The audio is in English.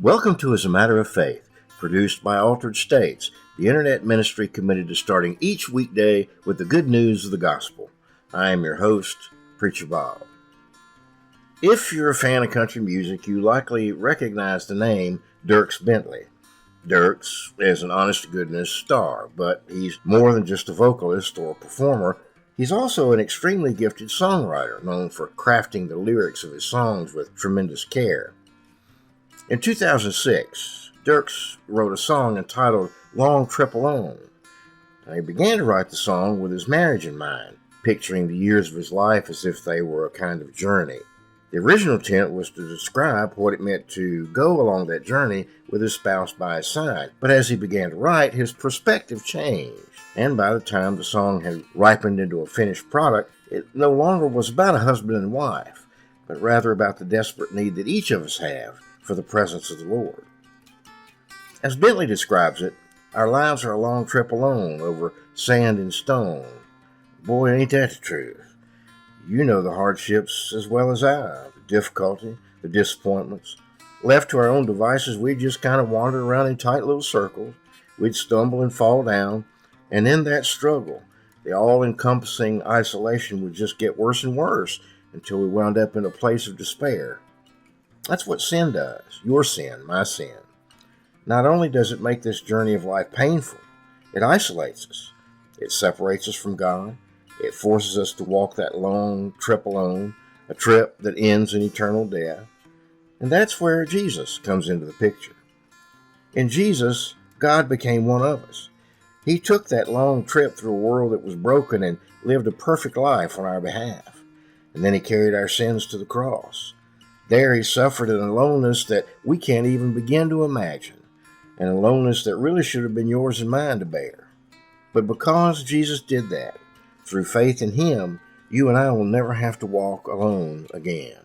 Welcome to As a Matter of Faith, produced by Altered States, the internet ministry committed to starting each weekday with the good news of the gospel. I am your host, Preacher Bob. If you're a fan of country music, you likely recognize the name Dierks Bentley. Dierks is an honest-to-goodness star, but he's more than just a vocalist or a performer. He's also an extremely gifted songwriter, known for crafting the lyrics of his songs with tremendous care. In 2006, Dierks wrote a song entitled Long Trip Alone. He began to write the song with his marriage in mind, picturing the years of his life as if they were a kind of journey. The original intent was to describe what it meant to go along that journey with his spouse by his side. But as he began to write, his perspective changed. And by the time the song had ripened into a finished product, it no longer was about a husband and wife, but rather about the desperate need that each of us have for the presence of the Lord. As Bentley describes it, our lives are a long trip alone over sand and stone. Boy, ain't that the truth. You know the hardships as well as I, the difficulty, the disappointments. Left to our own devices, we'd just kind of wander around in tight little circles. We'd stumble and fall down, and in that struggle, the all-encompassing isolation would just get worse and worse until we wound up in a place of despair. That's what sin does, your sin, my sin. Not only does it make this journey of life painful, it isolates us. It separates us from God. It forces us to walk that long trip alone, a trip that ends in eternal death. And that's where Jesus comes into the picture. In Jesus, God became one of us. He took that long trip through a world that was broken and lived a perfect life on our behalf. And then he carried our sins to the cross. There he suffered an aloneness that we can't even begin to imagine, an aloneness that really should have been yours and mine to bear. But because Jesus did that, through faith in him, you and I will never have to walk alone again.